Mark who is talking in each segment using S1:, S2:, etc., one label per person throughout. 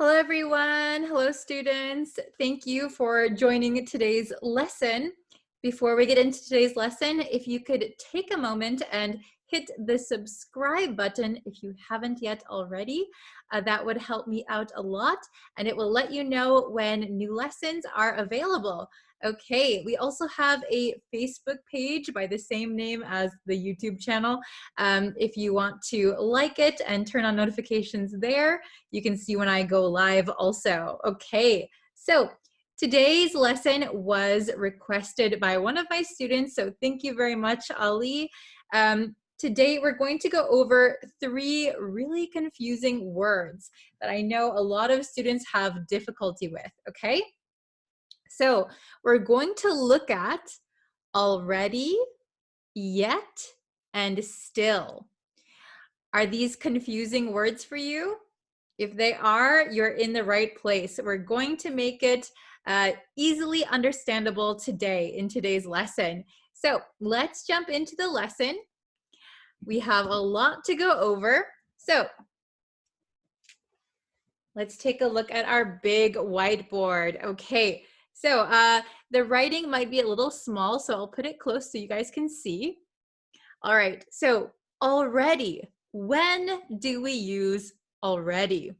S1: Hello, everyone. Hello, students. Thank you for joining today's lesson. Before we get into today's lesson, if you could take a moment and hit the subscribe button if you haven't yet already, that would help me out a lot, and it will let you know when new lessons are available. Okay, we also have a Facebook page by the same name as the YouTube channel. If you want to like it and turn on notifications there, you can see when I go live also. Okay, so today's lesson was requested by one of my students, so thank you very much, Ali. Today we're going to go over 3 really confusing words that I know a lot of students have difficulty with, okay? So we're going to look at already, yet, and still. Are these confusing words for you? If they are, you're in the right place. We're going to make it easily understandable today in today's lesson. So let's jump into the lesson. We have a lot to go over. So let's take a look at our big whiteboard. Okay, so the writing might be a little small, so I'll put it close so you guys can see. All right, so already. When do we use already?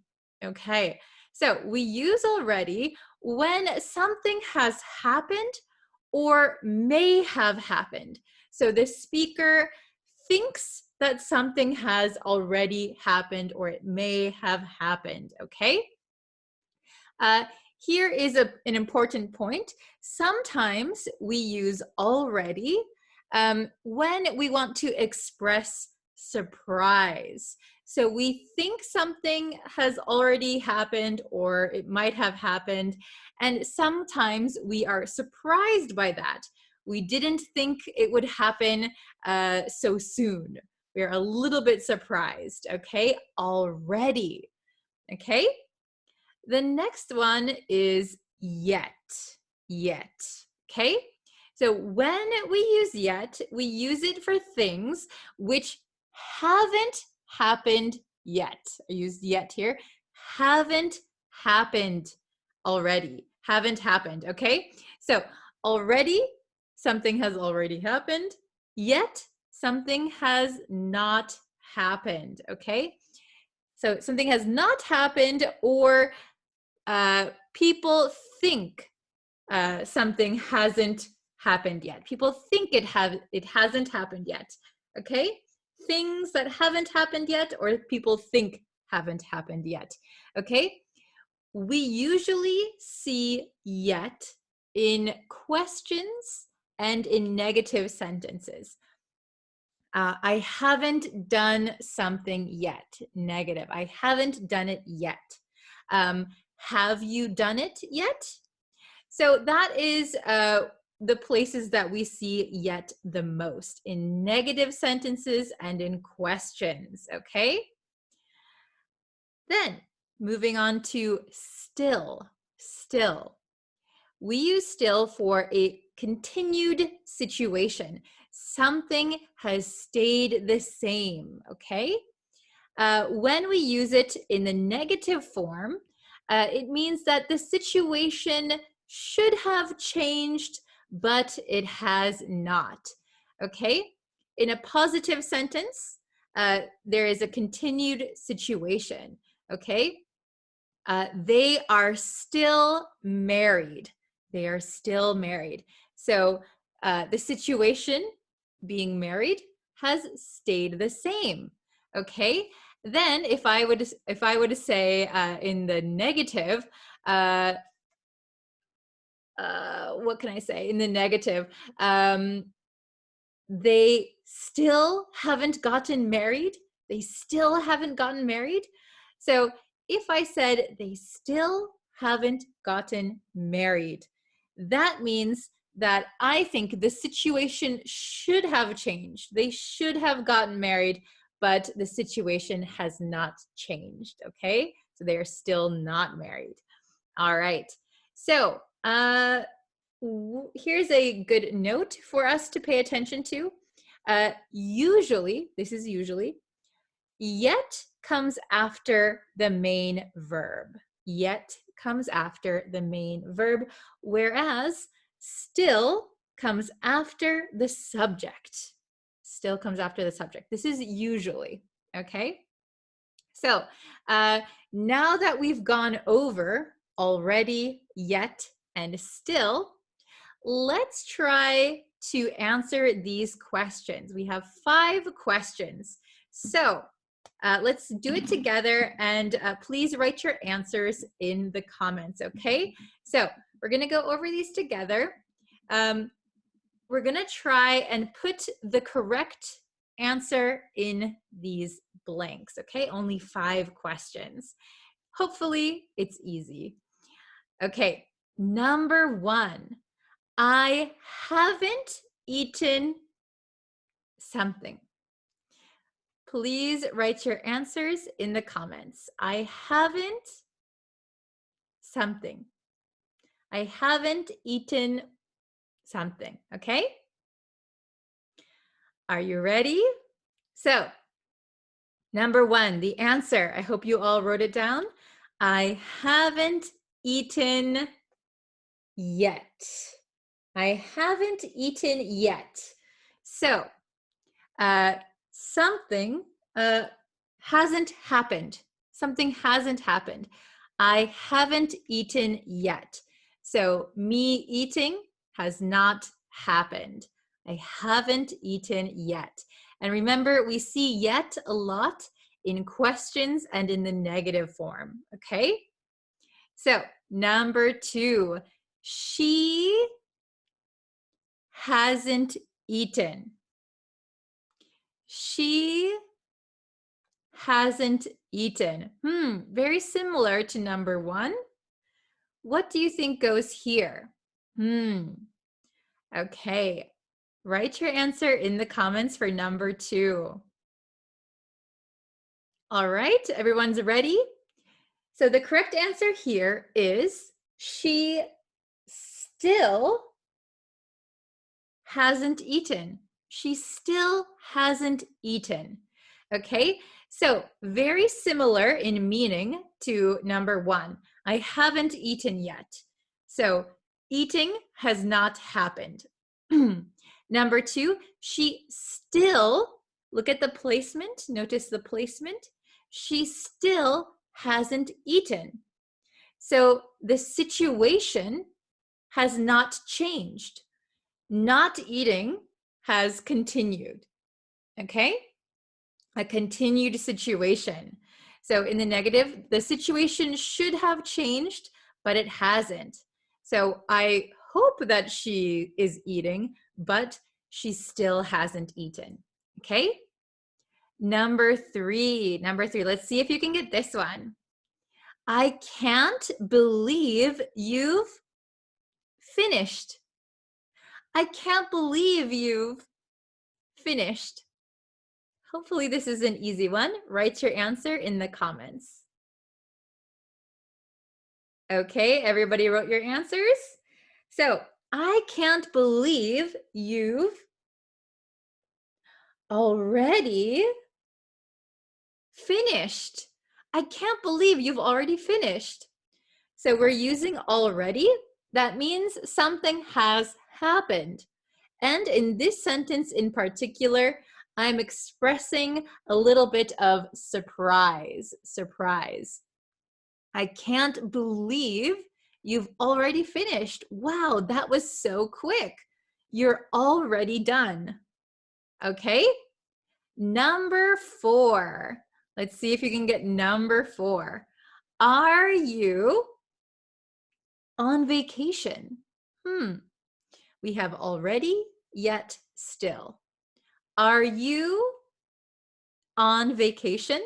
S1: Okay, so we use already when something has happened or may have happened. So the speaker thinks that something has already happened or it may have happened, okay? Here is an important point. Sometimes we use already when we want to express surprise. So we think something has already happened or it might have happened, and sometimes we are surprised by that. We didn't think it would happen so soon. We're a little bit surprised, okay? Already, okay? The next one is yet, okay? So when we use yet, we use it for things which haven't happened yet. I used yet here. Haven't happened already. Haven't happened, okay? So already, something has already happened, yet something has not happened, okay? So something has not happened, or people think something hasn't happened yet. People think it hasn't happened yet, okay? Things that haven't happened yet, or people think haven't happened yet, okay? We usually see yet in questions and in negative sentences. I haven't done something yet, negative. I haven't done it yet. Have you done it yet? So that is the places that we see yet the most, in negative sentences and in questions, okay? Then moving on to still. We use still for a continued situation. Something has stayed the same, okay? When we use it in the negative form, it means that the situation should have changed, but it has not, okay? In a positive sentence, there is a continued situation, okay? They are still married. They are still married. So the situation, being married, has stayed the same, okay? Then if I were to say in the negative, what can I say? In the negative, they still haven't gotten married. They still haven't gotten married. So if I said they still haven't gotten married, that means that I think the situation should have changed. They should have gotten married, but the situation has not changed, okay? So they are still not married. All right. So here's a good note for us to pay attention to. Usually, this is usually, yet comes after the main verb. yet comes after the main verb, whereas still comes after the subject. Still comes after the subject. This is usually, okay? So now that we've gone over already, yet, and still, let's try to answer these questions. We have 5 questions. So let's do it together, and please write your answers in the comments, okay? So we're gonna go over these together. We're gonna try and put the correct answer in these blanks, okay? Only 5 questions. Hopefully it's easy. Okay, number 1. I haven't eaten something. Please write your answers in the comments. I haven't something. I haven't eaten something, okay? Are you ready? So, number 1, the answer. I hope you all wrote it down. I haven't eaten yet. I haven't eaten yet. So, something hasn't happened. Something hasn't happened. I haven't eaten yet. So me eating has not happened. I haven't eaten yet. And remember, we see yet a lot in questions and in the negative form, okay? So number 2, she hasn't eaten. She hasn't eaten. Very similar to number 1. What do you think goes here? Okay. Write your answer in the comments for number 2. All right, everyone's ready? So the correct answer here is she still hasn't eaten. She still hasn't eaten. Okay, so very similar in meaning to number 1. I haven't eaten yet. So eating has not happened. Number 2, she still, look at the placement, notice the placement. She still hasn't eaten. So the situation has not changed. Not eating has continued, okay? A continued situation. So in the negative, the situation should have changed, but it hasn't. So I hope that she is eating, but she still hasn't eaten, okay? Number 3, let's see if you can get this one. I can't believe you've finished. I can't believe you've finished. Hopefully this is an easy one. Write your answer in the comments. Okay, everybody wrote your answers? So, I can't believe you've already finished. I can't believe you've already finished. So we're using already. That means something has happened. And in this sentence in particular, I'm expressing a little bit of surprise. Surprise. I can't believe you've already finished. Wow, that was so quick. You're already done. Okay? Number 4. Let's see if you can get number 4. Are you on vacation? We have already, yet, still. Are you on vacation?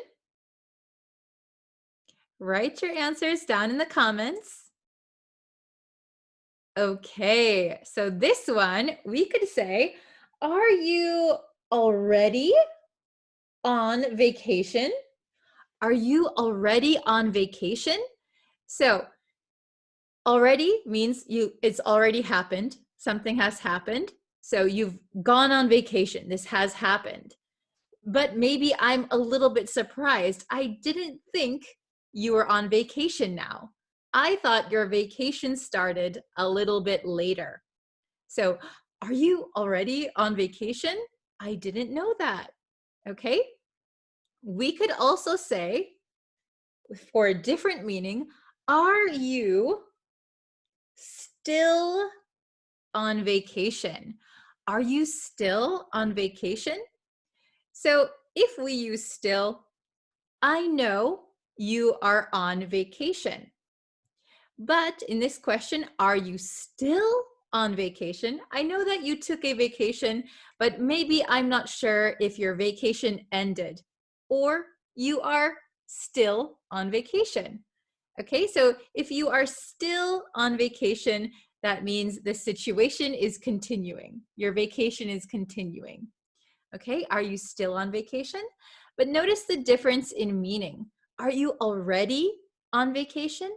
S1: Write your answers down in the comments. Okay, so this one, we could say, are you already on vacation? Are you already on vacation? So already means it's already happened. Something has happened. So you've gone on vacation. This has happened. But maybe I'm a little bit surprised. I didn't think you were on vacation now. I thought your vacation started a little bit later. So, are you already on vacation? I didn't know that. Okay? We could also say, for a different meaning, are you still on vacation? Are you still on vacation? So if we use still, I know you are on vacation. But in this question, are you still on vacation? I know that you took a vacation, but maybe I'm not sure if your vacation ended or you are still on vacation. Okay, so if you are still on vacation, that means the situation is continuing. Your vacation is continuing. Okay, are you still on vacation? But notice the difference in meaning. Are you already on vacation?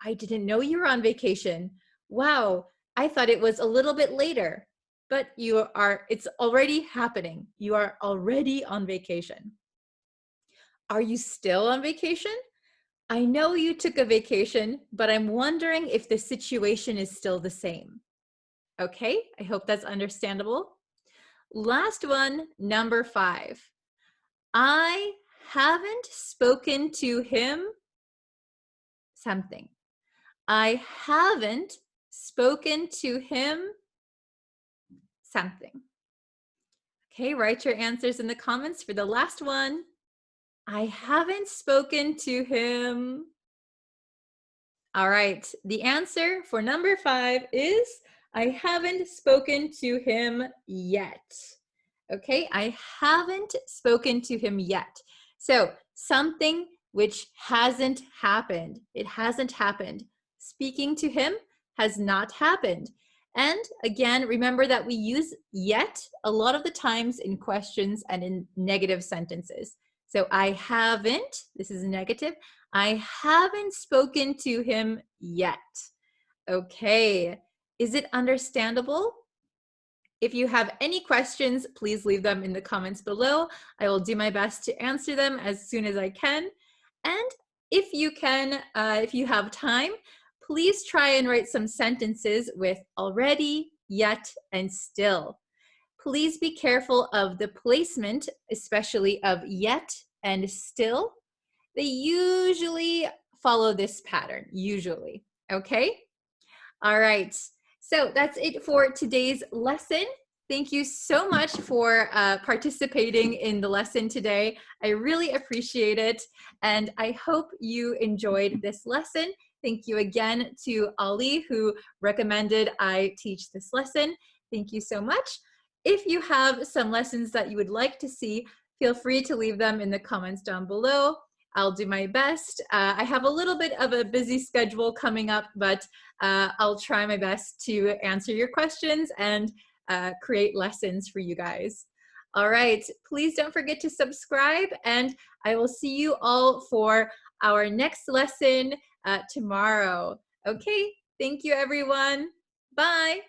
S1: I didn't know you were on vacation. Wow, I thought it was a little bit later. But it's already happening. You are already on vacation. Are you still on vacation? I know you took a vacation, but I'm wondering if the situation is still the same. Okay, I hope that's understandable. Last one, number 5. I haven't spoken to him something. I haven't spoken to him something. Okay, write your answers in the comments for the last one. I haven't spoken to him. All right, the answer for number 5 is I haven't spoken to him yet. Okay, I haven't spoken to him yet. So something which hasn't happened. It hasn't happened. Speaking to him has not happened. And again, remember that we use yet a lot of the times in questions and in negative sentences. So I haven't, this is negative, I haven't spoken to him yet. Okay, is it understandable? If you have any questions, please leave them in the comments below. I will do my best to answer them as soon as I can. And if you can, if you have time, please try and write some sentences with already, yet, and still. Please be careful of the placement, especially of yet and still. They usually follow this pattern, usually, okay? All right, so that's it for today's lesson. Thank you so much for participating in the lesson today. I really appreciate it, and I hope you enjoyed this lesson. Thank you again to Ali, who recommended I teach this lesson. Thank you so much. If you have some lessons that you would like to see, feel free to leave them in the comments down below. I'll do my best. I have a little bit of a busy schedule coming up, but I'll try my best to answer your questions and create lessons for you guys. All right, please don't forget to subscribe, and I will see you all for our next lesson tomorrow. Okay, thank you everyone. Bye.